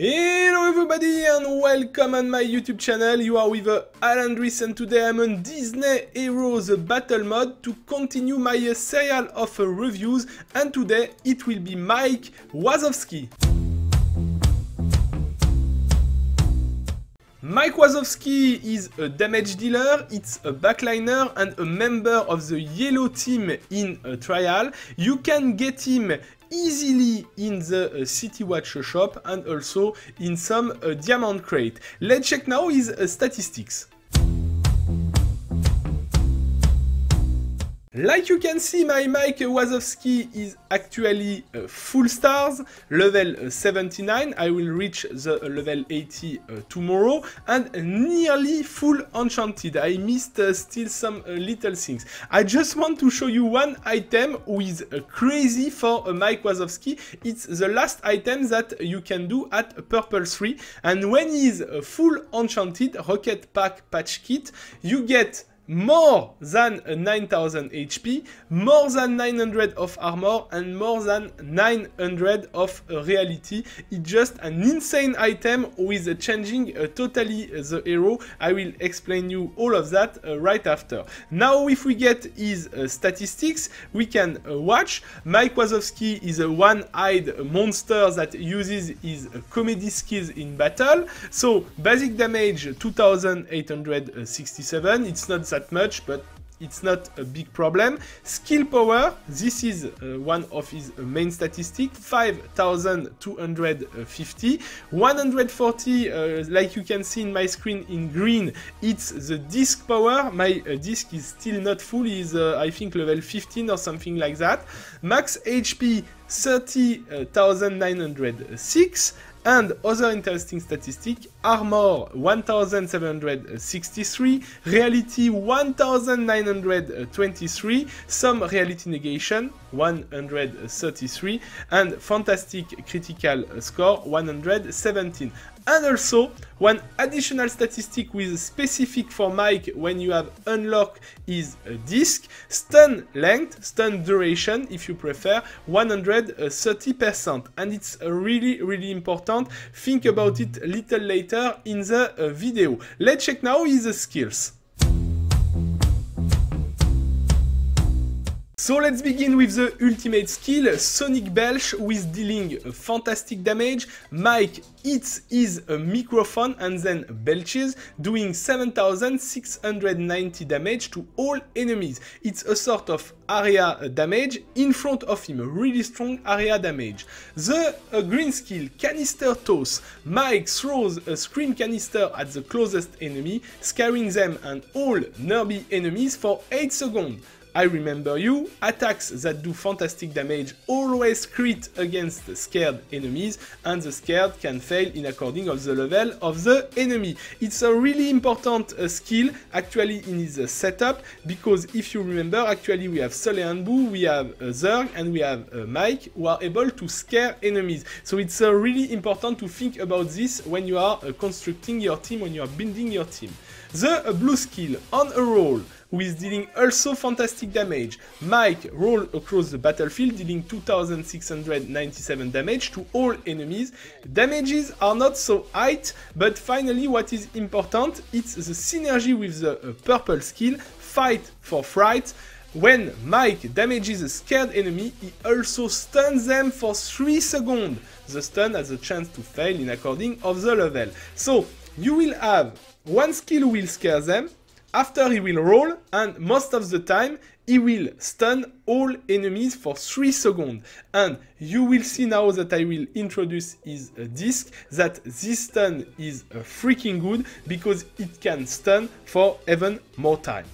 Hello everybody and welcome on my YouTube channel. You are with Alendris and today I'm on Disney Heroes Battle Mode to continue my serial of reviews, and today it will be Mike Wazowski. Mike Wazowski is a damage dealer, it's a backliner and a member of the yellow team in a trial. You can get him easily in the City Watcher shop and also in some diamond crate. Let's check now his statistics. Like you can see, my Mike Wazowski is actually full stars, level 79, I will reach the level 80 tomorrow, and nearly full enchanted. I missed still some little things. I just want to show you one item who is crazy for Mike Wazowski. It's the last item that you can do at Purple 3, and when he's full enchanted, Rocket Pack Patch Kit, you get more than 9000 HP, more than 900 of armor, and more than 900 of reality. It's just an insane item with changing totally the hero. I will explain you all of that right after. Now if we get his statistics, we can watch. Mike Wazowski is a one-eyed monster that uses his comedy skills in battle. So basic damage 2867, it's not that much, but it's not a big problem. Skill power, this is one of his main statistics, 5250. 140, like you can see in my screen in green, it's the disc power. My disc is still not full, is I think level 15 or something like that. Max HP 30,906. And other interesting statistic, armor 1763, reality 1923, some reality negation 133, and fantastic critical score 117. And also, one additional statistic with specific for Mike when you have unlocked his disc, stun length, stun duration if you prefer, 130%. And it's really important. Think about it a little later in the video. Let's check now his skills. So let's begin with the ultimate skill, Sonic Belch, with dealing fantastic damage. Mike hits his microphone and then belches, doing 7690 damage to all enemies. It's a sort of area damage in front of him, really strong area damage. The green skill, Canister Toss. Mike throws a screen canister at the closest enemy, scaring them and all nearby enemies for 8 seconds. I remember you, attacks that do fantastic damage always crit against scared enemies, and the scared can fail in according of the level of the enemy. It's a really important skill actually in his setup, because if you remember, actually we have Soleil and Boo, we have Zerg, and we have Mike, who are able to scare enemies. So it's really important to think about this when you are constructing your team, when you are building your team. The blue skill, on a roll, who is dealing also fantastic damage. Mike roll across the battlefield, dealing 2697 damage to all enemies. Damages are not so high, but finally what is important, it's the synergy with the purple skill, Fight for Fright. When Mike damages a scared enemy, he also stuns them for 3 seconds. The stun has a chance to fail in according of the level. So you will have one skill who will scare them, after he will roll, and most of the time he will stun all enemies for 3 seconds. And you will see now that I will introduce his disc, that this stun is freaking good because it can stun for even more time.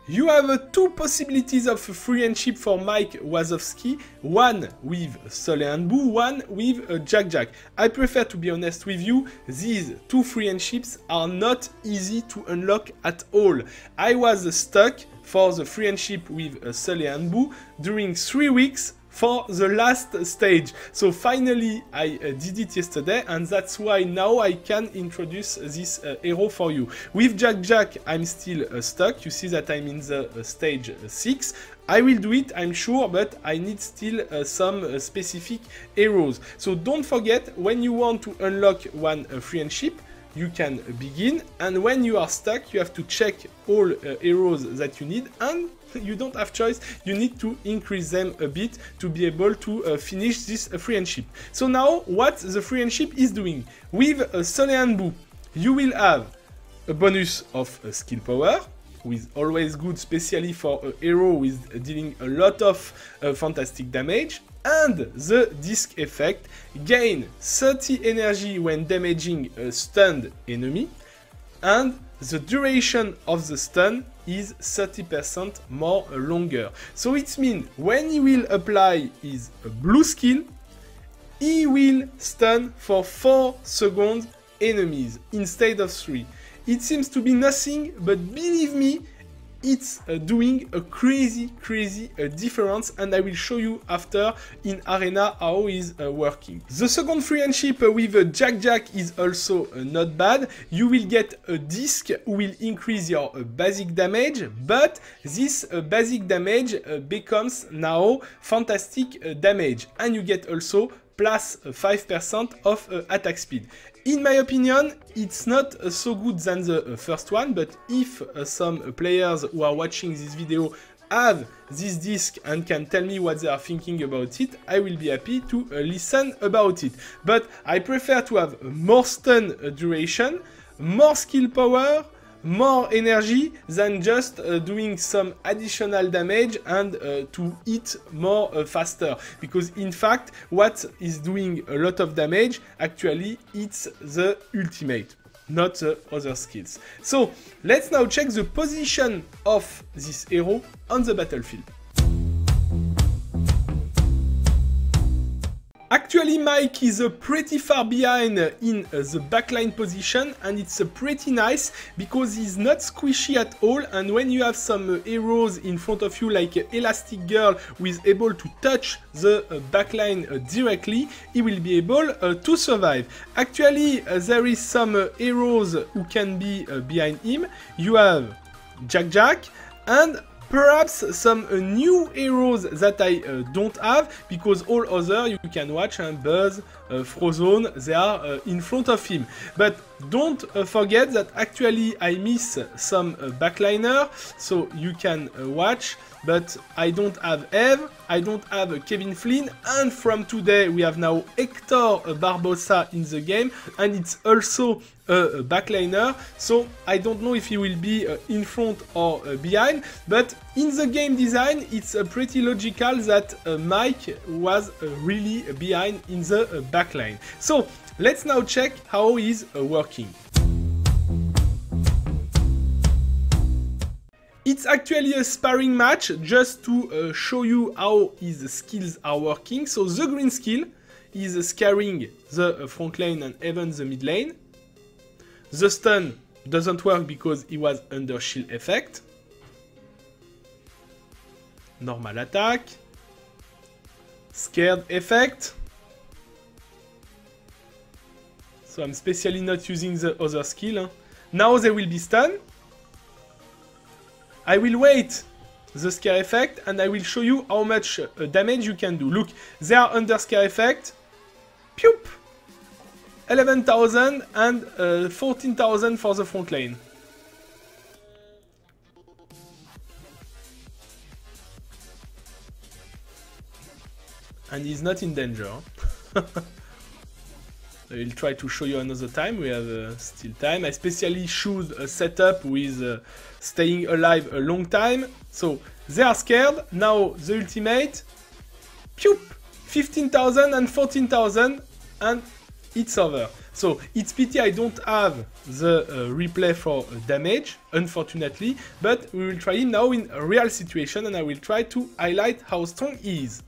You have two possibilities of friendship for Mike Wazowski, one with Soleil and Boo, one with Jack. I prefer to be honest with you, these two friendships are not easy to unlock at all. I was stuck for the friendship with Soleil and Boo during 3 weeks for the last stage. So finally I did it yesterday, and that's why now I can introduce this hero for you. With Jack I'm still stuck. You see that I'm in the stage 6. I will do it, I'm sure, but I need still some specific heroes. So don't forget, when you want to unlock one friendship, you can begin, and when you are stuck, you have to check all heroes that you need, and you don't have choice, you need to increase them a bit to be able to finish this friendship. So now, what the friendship is doing? With Solean Boo, you will have a bonus of skill power, with always good, especially for a hero with dealing a lot of fantastic damage, and the disc effect, gain 30 energy when damaging a stunned enemy, and the duration of the stun is 30% more longer. So it means when he will apply his blue skill, he will stun for 4 seconds enemies instead of 3. It seems to be nothing, but believe me, it's doing a crazy difference, and I will show you after in Arena how it's working. The second friendship with Jack Jack is also not bad. You will get a disc who will increase your basic damage, but this basic damage becomes now fantastic damage, and you get also plus 5% of attack speed. In my opinion, it's not so good than the first one, but if some players who are watching this video have this disc and can tell me what they are thinking about it, I will be happy to listen about it. But I prefer to have more stun duration, more skill power, more energy than just doing some additional damage and to hit more faster, because in fact what is doing a lot of damage actually it's the ultimate, not the other skills. So let's now check the position of this hero on the battlefield. Actually, Mike is pretty far behind in the backline position, and it's pretty nice because he's not squishy at all, and when you have some heroes in front of you like Elastic Girl who is able to touch the backline directly, he will be able to survive. Actually, there is some heroes who can be behind him. You have Jack Jack and perhaps some new heroes that I don't have, because all other you can watch, and Buzz, Frozone, they are in front of him. But don't forget that actually I miss some backliner, so you can watch, but I don't have Eve, I don't have Kevin Flynn, and from today we have now Hector Barbosa in the game, and it's also a backliner, so I don't know if he will be in front or behind, but in the game design it's pretty logical that Mike was really behind in the backline. So let's now check how he's working. It's actually a sparring match just to show you how his skills are working. So the green skill is scaring the front lane and even the mid lane. The stun doesn't work because he was under shield effect. Normal attack. Scared effect. So I'm specially not using the other skill. Now they will be stunned. I will wait the scare effect and I will show you how much damage you can do. Look, they are under scare effect. Pew! 11,000 and 14,000 for the front lane. And he's not in danger. I will try to show you another time, we have still time. I specially choose a setup with staying alive a long time. So they are scared, now the ultimate, pew, 15,000 and 14,000 and it's over. So it's pity I don't have the replay for damage, unfortunately, but we will try him now in a real situation and I will try to highlight how strong he is.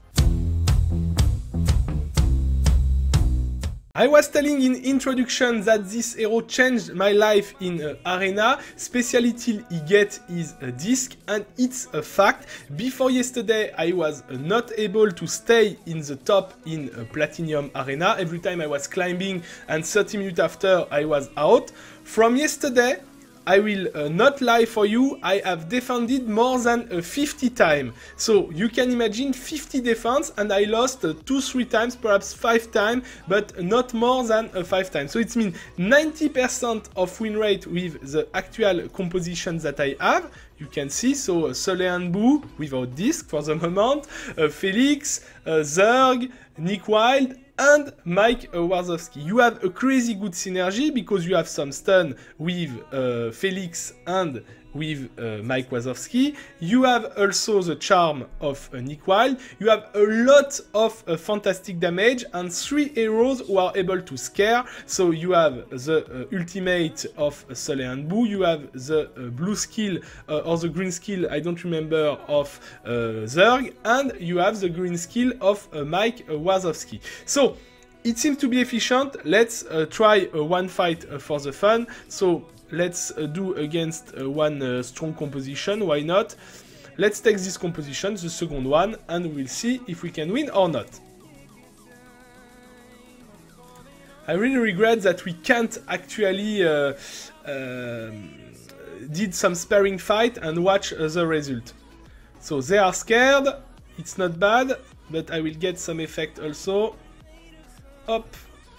I was telling in introduction that this hero changed my life in Arena, especially till he gets his disc, and it's a fact. Before yesterday I was not able to stay in the top in Platinum Arena. Every time I was climbing and 30 minutes after I was out. From yesterday I will not lie for you, I have defended more than 50 times. So you can imagine 50 defense, and I lost 2-3 times, perhaps 5 times, but not more than 5 times. So it means 90% of win rate with the actual composition that I have. You can see, so Soleil and Boo without disc for the moment, Felix, Zerg, Nick Wilde, and Mike Wazowski. You have a crazy good synergy because you have some stun with Felix and with Mike Wazowski. You have also the charm of Nick Wilde. You have a lot of fantastic damage and 3 heroes who are able to scare. So you have the ultimate of Soleil and Boo. You have the blue skill or the green skill, I don't remember, of Zerg. And you have the green skill of Mike Wazowski. So it seems to be efficient. Let's try one fight for the fun. So let's do against one strong composition, why not? Let's take this composition, the second one, and we'll see if we can win or not. I really regret that we can't actually did some sparring fight and watch the result. So they are scared, it's not bad, but I will get some effect also. Hop,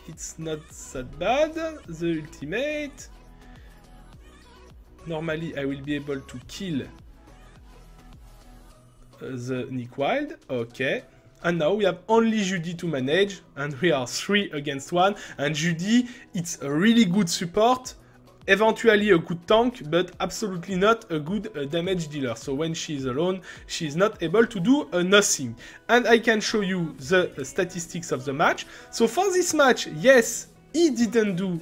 it's not that bad, the ultimate. Normally I will be able to kill the Nick Wilde, okay. And now we have only Judy to manage, and we are 3 against 1, and Judy, it's a really good support, eventually a good tank, but absolutely not a good damage dealer. So when she is alone, she is not able to do nothing. And I can show you the statistics of the match. So for this match, yes, he didn't do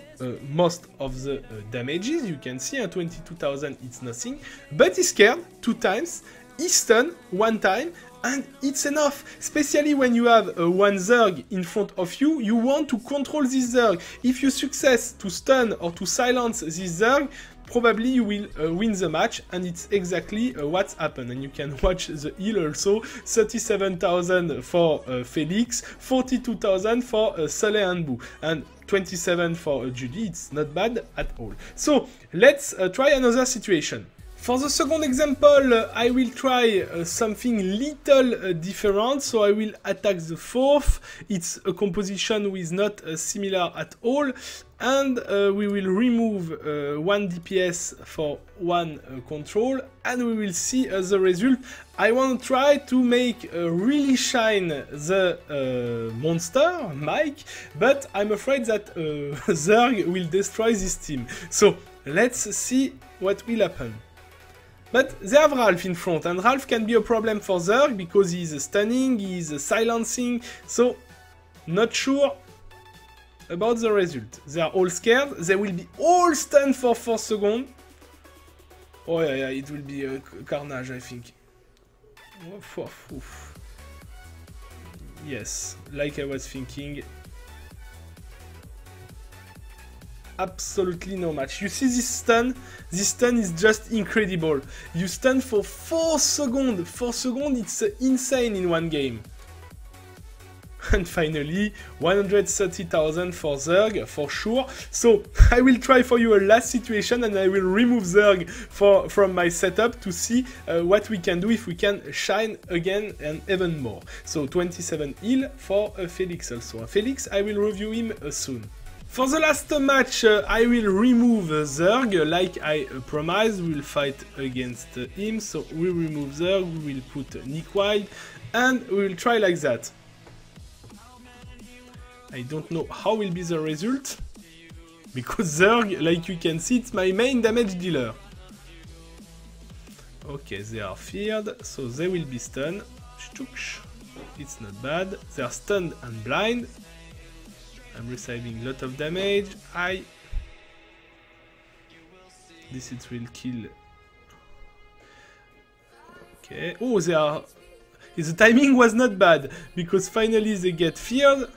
most of the damages. You can see 22,000, it's nothing, but he scared 2 times, he stunned 1 time, and it's enough. Especially when you have one Zerg in front of you, you want to control this Zerg. If you success to stun or to silence this Zerg, probably you will win the match, and it's exactly what's happened. And you can watch the heal also, 37,000 for Felix, 42,000 for Soleil and Boo, and 27 for Judy. It's not bad at all. So let's try another situation. For the second example, I will try something little different, so I will attack the 4th. It's a composition with not similar at all, and we will remove 1 DPS for 1 control, and we will see the result. I want to try to make really shine the monster, Mike, but I'm afraid that Zerg will destroy this team. So let's see what will happen. But they have Ralph in front, and Ralph can be a problem for Zerg because he's stunning, he's silencing, so not sure about the result. They are all scared, they will be all stunned for 4 seconds. Oh yeah, it will be a carnage, I think. Yes, like I was thinking. Absolutely no match. You see this stun is just incredible. You stun for 4 seconds. 4 seconds, it's insane in one game. And finally, 130,000 for Zerg, for sure. So, I will try for you a last situation, and I will remove Zerg from my setup to see what we can do if we can shine again and even more. So, 27 heal for Felix also. Felix, I will review him soon. For the last match, I will remove Zerg, like I promised. We will fight against him, so we remove Zerg, we will put Nick Wilde, and we will try like that. I don't know how will be the result, because Zerg, like you can see, it's my main damage dealer. Okay, they are feared, so they will be stunned. It's not bad. They are stunned and blind. I'm receiving a lot of damage. This it will kill. Okay. Oh, they are. The timing was not bad because finally they get feared.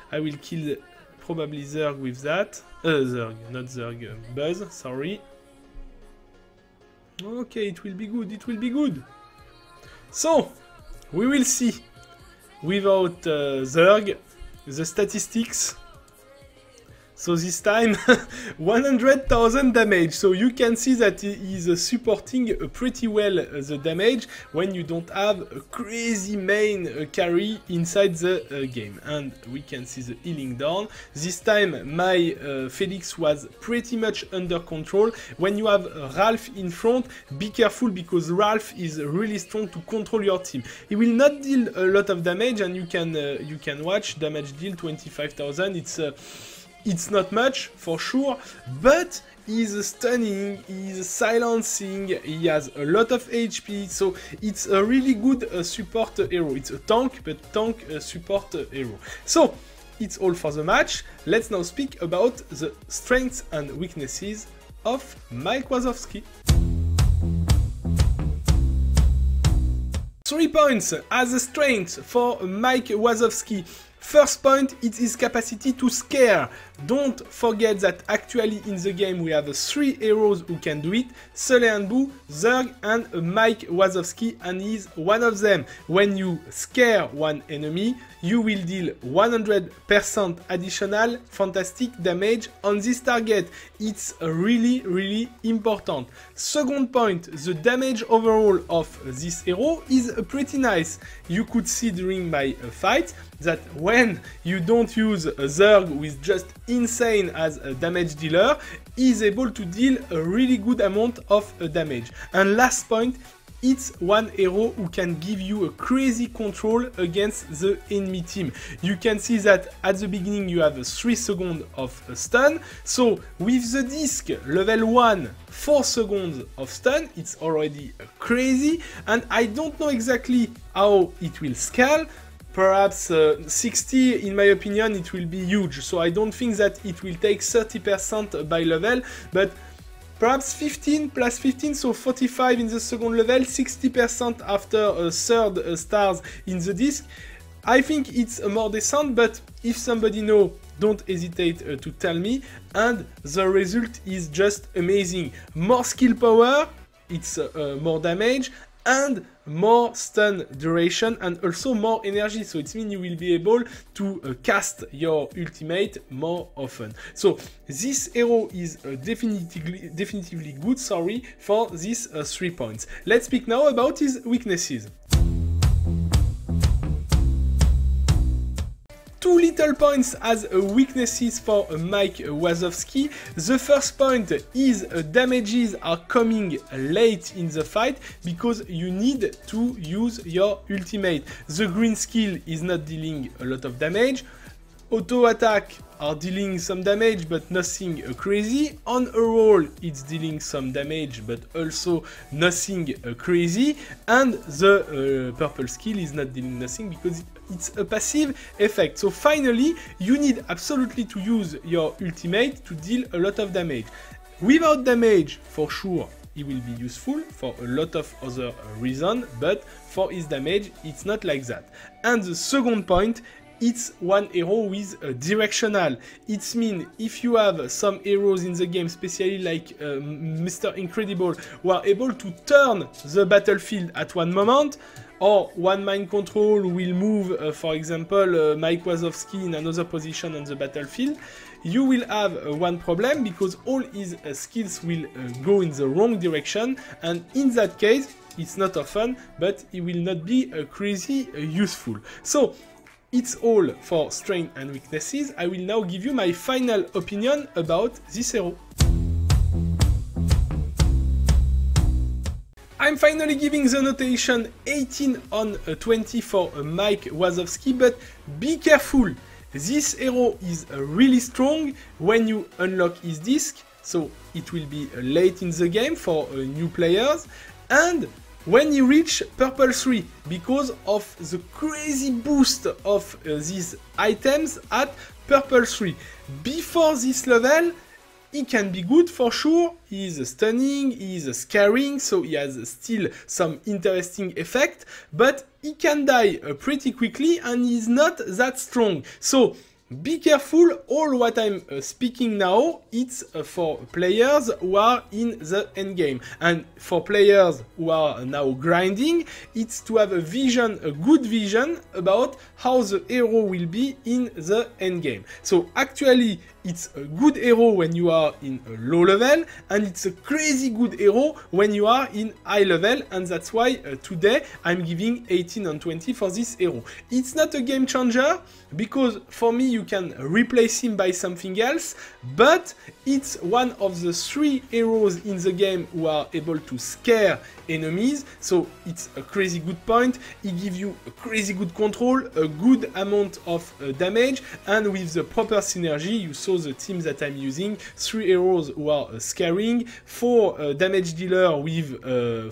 I will kill probably Zerg with that. Zerg, not Zerg. Buzz. Sorry. Okay, it will be good. It will be good. So we will see without Zerg. The statistics. So this time 100,000 damage. So you can see that he is supporting pretty well the damage when you don't have a crazy main carry inside the game. And we can see the healing down. This time my Felix was pretty much under control. When you have Ralph in front, be careful because Ralph is really strong to control your team. He will not deal a lot of damage, and you can watch damage deal 25,000. It's not much for sure, but he's stunning, he's silencing, he has a lot of HP, so it's a really good support hero. It's a tank, but tank support hero. So it's all for the match. Let's now speak about the strengths and weaknesses of Mike Wazowski. 3 points as a strength for Mike Wazowski. First point, it's his capacity to scare. Don't forget that actually in the game we have 3 heroes who can do it: Sully and Boo, Zerg and Mike Wazowski, and he's one of them. When you scare one enemy, you will deal 100% additional fantastic damage on this target. It's really important. Second point, the damage overall of this hero is pretty nice. You could see during my fight that when you don't use a Zerg with just insane as a damage dealer, he is able to deal a really good amount of damage. And last point, it's one hero who can give you a crazy control against the enemy team. You can see that at the beginning you have 3 seconds of stun. So with the disc level 1, 4 seconds of stun, it's already crazy. And I don't know exactly how it will scale. Perhaps 60, in my opinion, it will be huge. So I don't think that it will take 30% by level, but perhaps 15 plus 15, so 45 in the second level, 60% after third stars in the disc. I think it's more decent, but if somebody knows, don't hesitate to tell me. And the result is just amazing. More skill power, it's more damage, and more stun duration, and also more energy. So it means you will be able to cast your ultimate more often. So this hero is definitively good, for these 3 points. Let's speak now about his weaknesses. 2 little points as weaknesses for Mike Wazowski. The first point is damages are coming late in the fight because you need to use your ultimate. The green skill is not dealing a lot of damage. Auto attack are dealing some damage, but nothing crazy. On a roll, it's dealing some damage, but also nothing crazy. And the purple skill is not dealing nothing because it's a passive effect. So finally, you need absolutely to use your ultimate to deal a lot of damage. Without damage, for sure, it will be useful for a lot of other reasons, but for his damage, it's not like that. And the second point, it's one hero with directional. It means if you have some heroes in the game, especially like Mr. Incredible, who are able to turn the battlefield at one moment, or one mind control will move, for example, Mike Wazowski in another position on the battlefield, you will have one problem because all his skills will go in the wrong direction, and in that case, it's not often, but it will not be crazy useful. So it's all for strengths and weaknesses. I will now give you my final opinion about this hero. I'm finally giving the notation 18 on 20 for Mike Wazowski, but be careful. This hero is really strong when you unlock his disc, so it will be late in the game for new players, and when you reach purple 3, because of the crazy boost of these items at purple 3. Before this level, he can be good for sure. He is stunning, he is scaring, so he has still some interesting effect, but he can die pretty quickly and he's not that strong. So be careful, all what I'm speaking now, it's for players who are in the endgame. And for players who are now grinding, it's to have a vision, a good vision about how the hero will be in the endgame. So actually, it's a good hero when you are in a low level, and it's a crazy good hero when you are in high level, and that's why today I'm giving 18 and 20 for this hero. It's not a game changer, because for me you can replace him by something else, but it's one of the 3 heroes in the game who are able to scare enemies, so it's a crazy good point. He gives you a crazy good control, a good amount of damage, and with the proper synergy, you saw the team that I'm using, 3 heroes who are scaring, 4 damage dealer with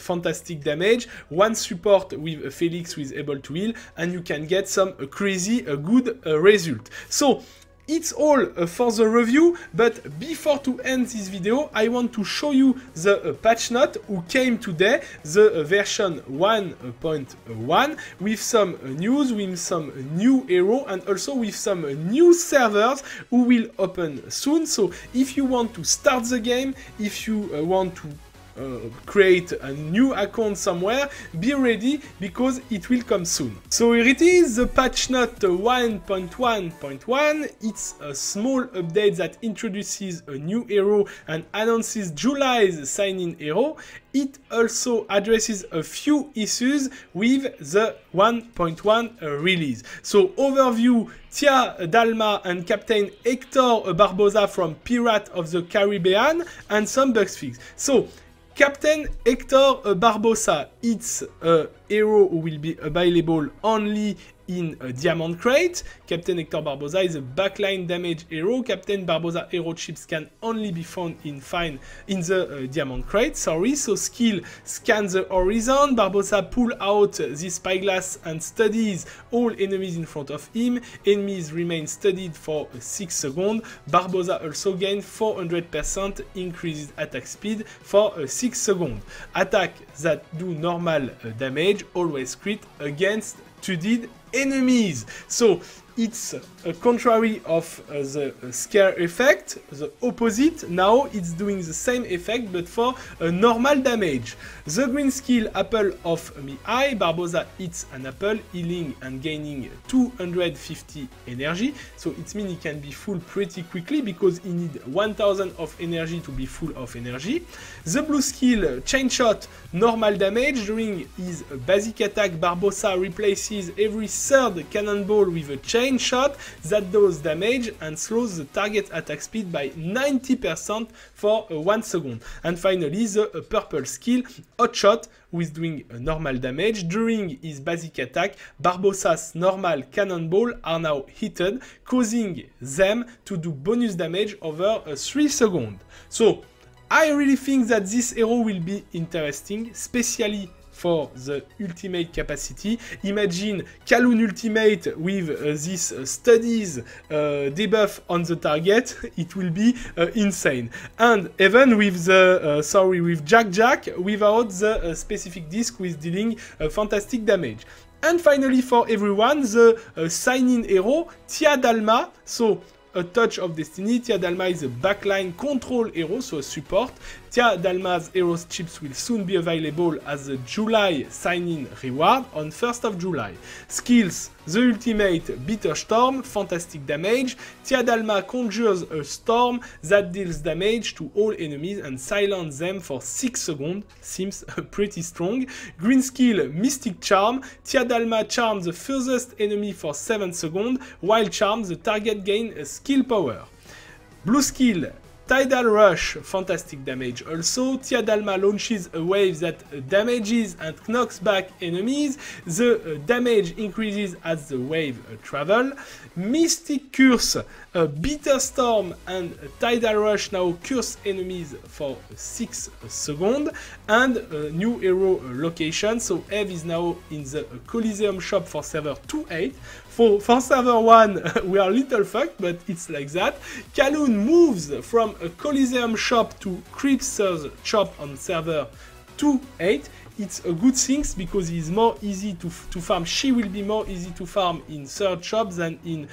fantastic damage, 1 support with Felix who is able to heal, and you can get some crazy good result. So it's all for the review, but before to end this video, I want to show you the patch note who came today, the version 1.1, with some news, with some new hero, and also with some new servers who will open soon. So if you want to start the game, if you want to create a new account somewhere, be ready, because it will come soon. So here it is, the patch note 1.1.1. It's a small update that introduces a new hero and announces July's sign-in hero. It also addresses a few issues with the 1.1 release. So overview, Tia Dalma and Captain Hector Barbosa from Pirates of the Caribbean, and some bug fixes. So Captain Hector Barbosa, it's a hero who will be available only in a Diamond Crate. Captain Hector Barbosa is a backline damage hero. Captain Barbosa hero chips can only be found in the Diamond Crate, sorry. So skill, scan the horizon. Barbosa pull out the spyglass and studies all enemies in front of him. Enemies remain studied for 6 seconds. Barbosa also gains 400% increased attack speed for 6 seconds. Attack that do normal damage, always crit against 2D enemies. So it's contrary of the scare effect, the opposite. Now it's doing the same effect but for normal damage. The green skill, Apple of Me Eye. Barbosa hits an apple, healing and gaining 250 energy. So it means he can be full pretty quickly, because he needs 1000 of energy to be full of energy. The blue skill, Chain Shot, normal damage. During his basic attack, Barbosa replaces every 3rd cannonball with a chain shot that does damage and slows the target attack speed by 90% for 1 second. And finally, the purple skill, Hot Shot, who is doing normal damage. During his basic attack, Barbosa's normal cannonball are now heated, causing them to do bonus damage over 3 seconds. So I really think that this hero will be interesting, especially for the ultimate capacity. Imagine Kaloon ultimate with this studies debuff on the target. It will be insane. And even with the with Jack without the specific disc, who is dealing fantastic damage. And finally, for everyone, the sign-in hero, Tia Dalma. So a touch of destiny. Tia Dalma is a backline control hero, so a support. Tia Dalma's heroes chips will soon be available as a July sign-in reward on 1st of July. Skills, the ultimate Bitter Storm, fantastic damage. Tia Dalma conjures a storm that deals damage to all enemies and silences them for 6 seconds. Seems pretty strong. Green skill, Mystic Charm. Tia Dalma charms the furthest enemy for 7 seconds, while charms the target gain a skill power. Blue skill, Tidal Rush, fantastic damage also. Tia Dalma launches a wave that damages and knocks back enemies. The damage increases as the wave travels. Mystic Curse, Bitter Storm and Tidal Rush now curse enemies for 6 seconds. And a new hero location, so Eve is now in the Coliseum shop for server 2.8. For server 1, we are little fucked, but it's like that. Kaloon moves from a Coliseum shop to Creepster's shop on server 2.8. it's a good thing because it's more easy to farm. She will be more easy to farm in third shop than in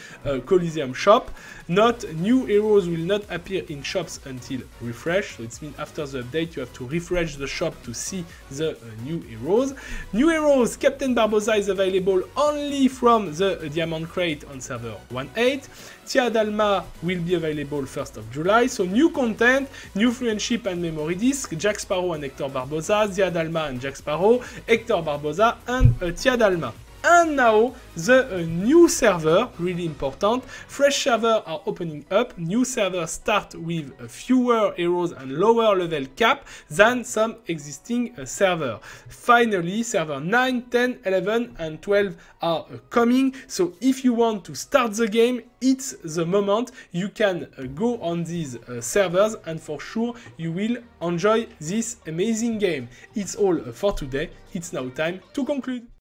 Coliseum shop. Not new heroes will not appear in shops until refresh, so it means after the update you have to refresh the shop to see the new heroes. New heroes, Captain Barbossa is available only from the Diamond Crate on server 1.8. Tia Dalma will be available 1st of July, so new content, new friendship and memory disc, Jack Sparrow and Hector Barbossa, Tia Dalma and Jack Sparrow, Hector Barbossa and Tia Dalma. And now, the new server, really important. Fresh servers are opening up. New servers start with fewer heroes and lower level cap than some existing servers. Finally, server 9, 10, 11 and 12 are coming. So if you want to start the game, it's the moment. You can go on these servers and for sure you will enjoy this amazing game. It's all for today. It's now time to conclude.